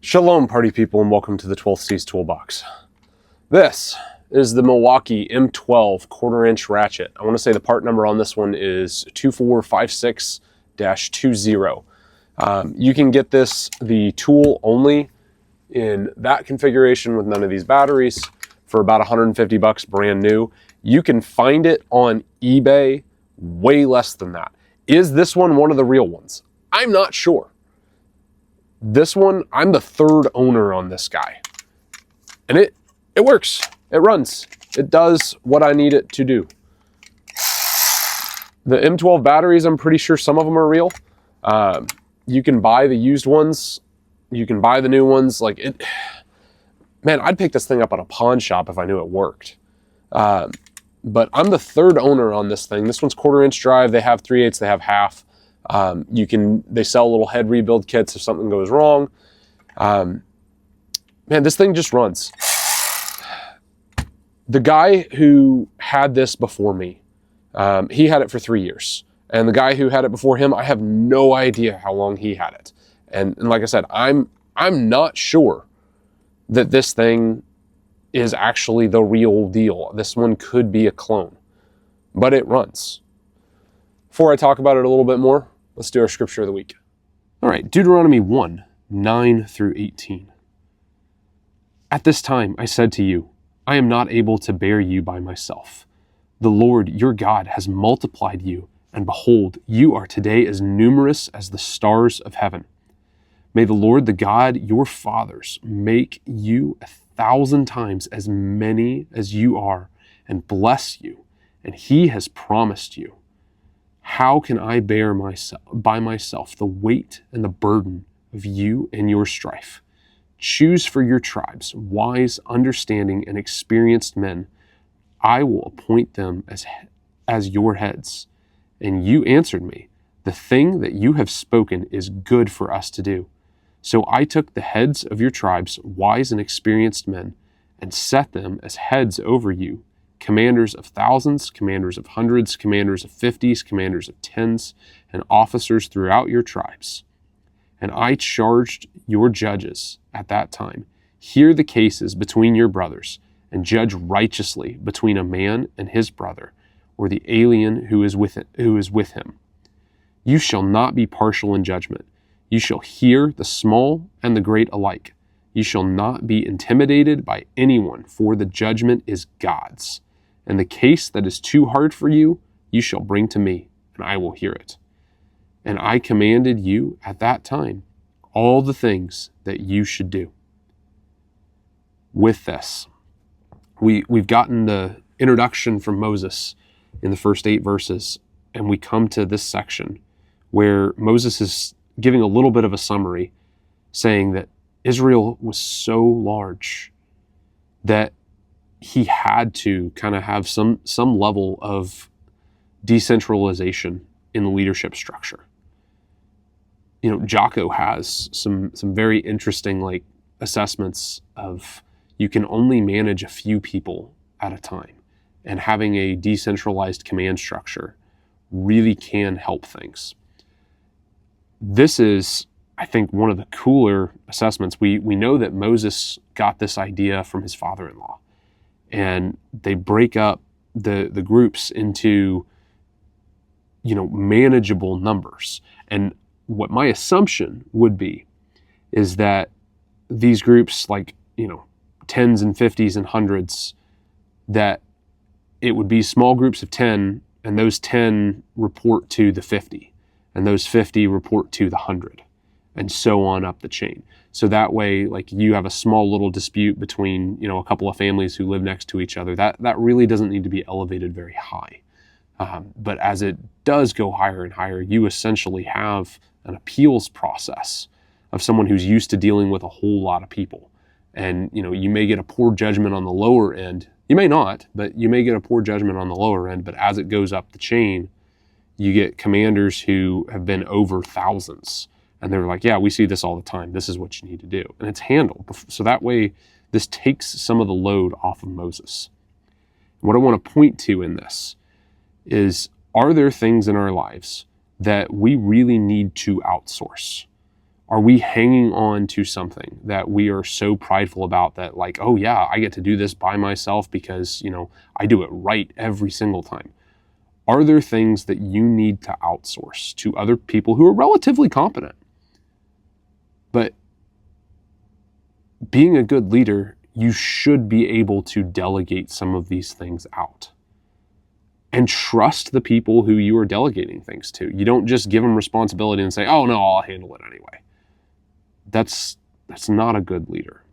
Shalom, party people, and welcome to the 12th Steez Toolbox. This is the Milwaukee M12 quarter-inch ratchet. I want to say the part number on this one is 2456-20. You can get this, the tool only, in that configuration with none of these batteries for about 150 bucks brand new. You can find it on eBay way less than that. Is this one of the real ones? I'm not sure. This one, I'm the third owner on this guy. And it works. It runs. It does what I need it to do. The M12 batteries, I'm pretty sure some of them are real. You can buy the used ones. You can buy the new ones. Man, I'd pick this thing up at a pawn shop if I knew it worked. But I'm the third owner on this thing. This one's quarter-inch drive. They have 3/8, they have half. They sell little head rebuild kits if something goes wrong. Man, this thing just runs. The guy who had this before me, he had it for 3 years. And the guy who had it before him, I have no idea how long he had it. And like I said, I'm not sure that this thing is actually the real deal. This one could be a clone, but it runs. Before I talk about it a little bit more, let's do our scripture of the week. All right, Deuteronomy 1:9-18. At this time I said to you, I am not able to bear you by myself. The Lord your God has multiplied you, and behold, you are today as numerous as the stars of heaven. May the Lord, the God your fathers, make you 1,000 times as many as you are, and bless you, and he has promised you. How can I bear by myself the weight and the burden of you and your strife? Choose for your tribes wise, understanding, and experienced men. I will appoint them as your heads. And you answered me, the thing that you have spoken is good for us to do. So I took the heads of your tribes, wise and experienced men, and set them as heads over you, commanders of thousands, commanders of hundreds, commanders of 50s, commanders of 10s, and officers throughout your tribes. And I charged your judges at that time, hear the cases between your brothers, and judge righteously between a man and his brother, or the alien who is with him. You shall not be partial in judgment. You shall hear the small and the great alike. You shall not be intimidated by anyone, for the judgment is God's. And the case that is too hard for you, you shall bring to me, and I will hear it. And I commanded you at that time all the things that you should do. With this, we've gotten the introduction from Moses in the first 8 verses, and we come to this section where Moses is giving a little bit of a summary, saying that Israel was so large that he had to kind of have some level of decentralization in the leadership structure. You know, Jocko has some very interesting assessments of you can only manage a few people at a time, and having a decentralized command structure really can help things. This is, I think, one of the cooler assessments. We know that Moses got this idea from his father-in-law, and they break up the groups into, manageable numbers. And what my assumption would be is that these groups, 10s and 50s and hundreds, that it would be small groups of 10, and those 10 report to the 50, and those 50 report to the 100, and so on up the chain. So that way, you have a small little dispute between, a couple of families who live next to each other. That really doesn't need to be elevated very high. But as it does go higher and higher, you essentially have an appeals process of someone who's used to dealing with a whole lot of people. And, you may get a poor judgment on the lower end. You may not, but you may get a poor judgment on the lower end. But as it goes up the chain, you get commanders who have been over thousands. And they're like, yeah, we see this all the time. This is what you need to do. And it's handled. So that way, this takes some of the load off of Moses. What I want to point to in this is, are there things in our lives that we really need to outsource? Are we hanging on to something that we are so prideful about that, like, oh yeah, I get to do this by myself because, I do it right every single time? Are there things that you need to outsource to other people who are relatively competent? But being a good leader, you should be able to delegate some of these things out and trust the people who you are delegating things to. You don't just give them responsibility and say, oh no, I'll handle it anyway. That's not a good leader.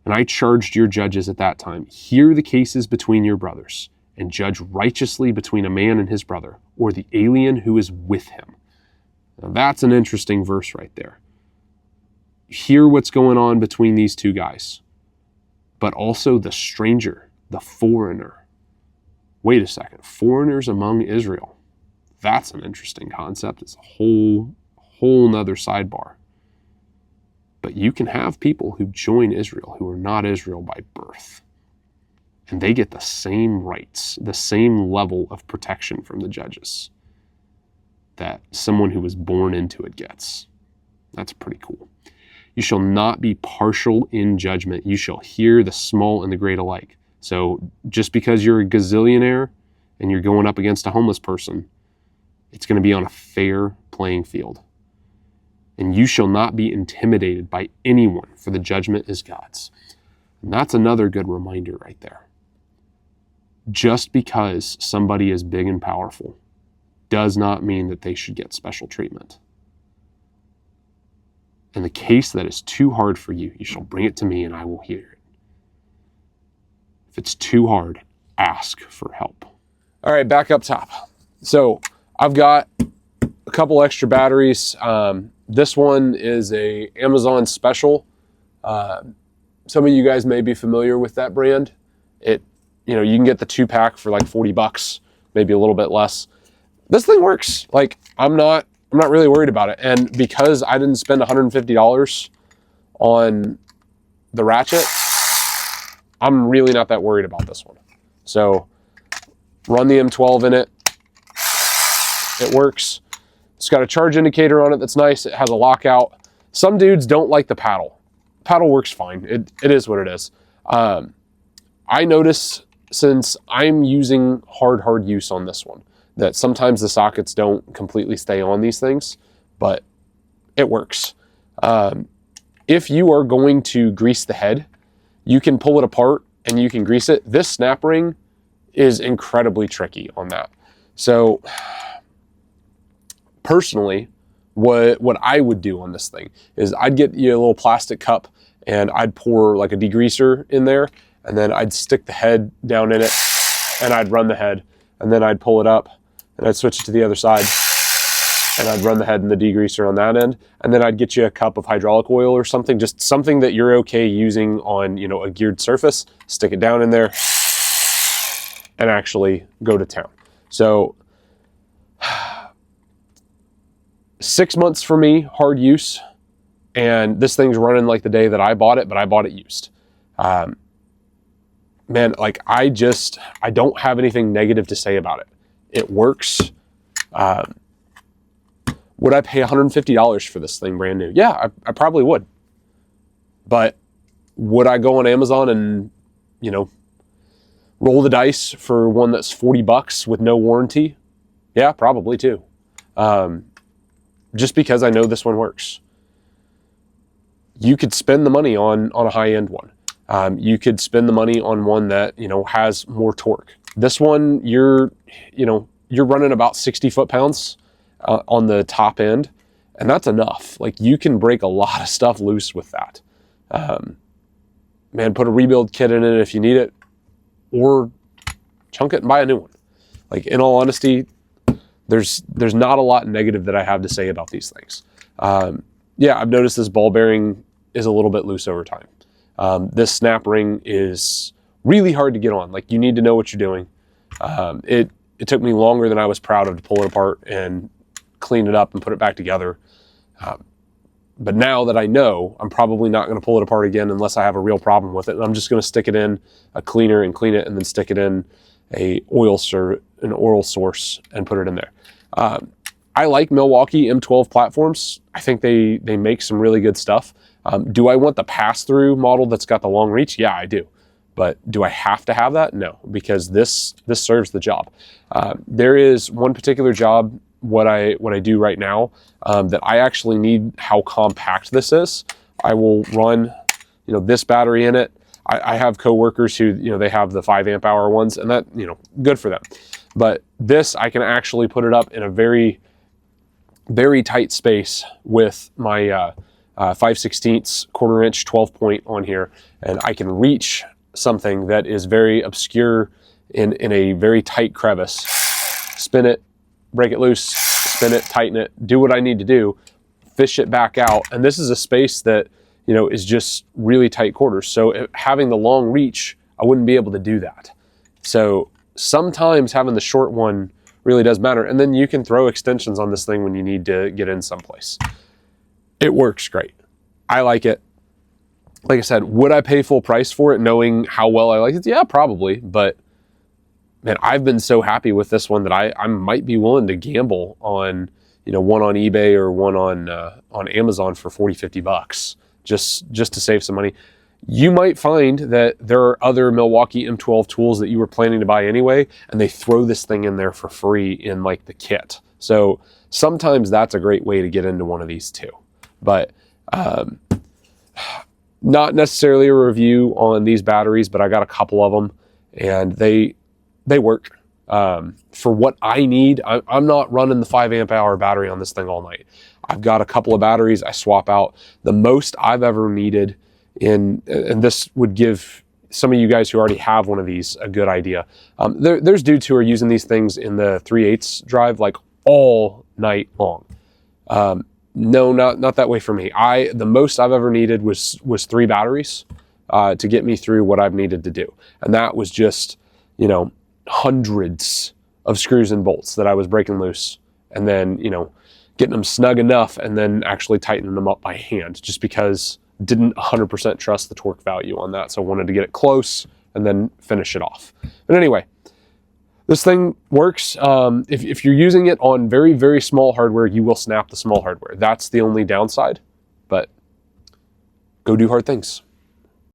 And I charged your judges at that time, hear the cases between your brothers and judge righteously between a man and his brother, or the alien who is with him. Now that's an interesting verse right there. Hear what's going on between these two guys, but also the stranger, the foreigner. Wait a second, foreigners among Israel. That's an interesting concept. It's a whole nother sidebar. But you can have people who join Israel who are not Israel by birth. And they get the same rights, the same level of protection from the judges that someone who was born into it gets. That's pretty cool. You shall not be partial in judgment. You shall hear the small and the great alike. So just because you're a gazillionaire and you're going up against a homeless person, it's going to be on a fair playing field. And you shall not be intimidated by anyone, for the judgment is God's. And that's another good reminder right there. Just because somebody is big and powerful does not mean that they should get special treatment. And the case that is too hard for you, you shall bring it to me and I will hear it. If it's too hard, ask for help. All right, back up top. So I've got a couple extra batteries. This one is a Amazon special. Some of you guys may be familiar with that brand. You can get the 2-pack for like $40, maybe a little bit less. This thing works. Like, I'm not really worried about it. And because I didn't spend $150 on the Ratchet, I'm really not that worried about this one. So run the M12 in it. It works. It's got a charge indicator on it that's nice. It has a lockout. Some dudes don't like the paddle. Paddle works fine. It is what it is. I notice, since I'm using hard use on this one, that sometimes the sockets don't completely stay on these things, but it works. If you are going to grease the head, you can pull it apart and you can grease it. This snap ring is incredibly tricky on that. So personally, what I would do on this thing is I'd get you a little plastic cup and I'd pour like a degreaser in there, and then I'd stick the head down in it and I'd run the head, and then I'd pull it up and I'd switch it to the other side and I'd run the head and the degreaser on that end. And then I'd get you a cup of hydraulic oil or something, just something that you're okay using on, a geared surface, stick it down in there and actually go to town. So 6 months for me, hard use. And this thing's running like the day that I bought it, but I bought it used. Man, like I don't have anything negative to say about it. It works. Would I pay $150 for this thing brand new? Yeah, I probably would. But would I go on Amazon and, roll the dice for one that's $40 with no warranty? Yeah, probably too. Just because I know this one works. You could spend the money on a high-end one. You could spend the money on one that, has more torque. This one, you're running about 60 foot-pounds on the top end, and that's enough. Like, you can break a lot of stuff loose with that. Man, put a rebuild kit in it if you need it, or chunk it and buy a new one. Like, in all honesty, there's not a lot negative that I have to say about these things. Yeah, I've noticed this ball bearing is a little bit loose over time. This snap ring is really hard to get on. Like, you need to know what you're doing. It took me longer than I was proud of to pull it apart and clean it up and put it back together. But now that I know, I'm probably not going to pull it apart again unless I have a real problem with it. And I'm just going to stick it in a cleaner and clean it, and then stick it in an oil source and put it in there. I like Milwaukee M12 platforms. I think they make some really good stuff. Do I want the pass-through model that's got the long reach? Yeah, I do. But do I have to have that? No, because this serves the job. There is one particular job, what I do right now, that I actually need how compact this is. I will run, this battery in it. I have coworkers who, they have the 5 amp hour ones, and that, good for them. But this, I can actually put it up in a very, very tight space with my 5/16 1/4 inch 12 point on here, and I can reach something that is very obscure in a very tight crevice. Spin it, break it loose, spin it, tighten it, do what I need to do, fish it back out. And this is a space that, is just really tight quarters. So having the long reach, I wouldn't be able to do that. So sometimes having the short one really does matter. And then you can throw extensions on this thing when you need to get in someplace. It works great. I like it. Like I said, would I pay full price for it knowing how well I like it? Yeah, probably. But man, I've been so happy with this one that I might be willing to gamble on, one on eBay or one on Amazon for 40, 50 bucks just to save some money. You might find that there are other Milwaukee M12 tools that you were planning to buy anyway, and they throw this thing in there for free in like the kit. So sometimes that's a great way to get into one of these too. But not necessarily a review on these batteries, but I got a couple of them, and they work. For what I need, I'm not running the 5 amp hour battery on this thing all night. I've got a couple of batteries I swap out. The most I've ever needed and this would give some of you guys who already have one of these a good idea. There's dudes who are using these things in the 3/8 drive like all night long. No, not that way for me. The most I've ever needed was 3 batteries to get me through what I've needed to do. And that was just, hundreds of screws and bolts that I was breaking loose, and then, getting them snug enough and then actually tightening them up by hand, just because didn't 100% trust the torque value on that. So I wanted to get it close and then finish it off. But anyway, this thing works. If you're using it on very, very small hardware, you will snap the small hardware. That's the only downside, but go do hard things.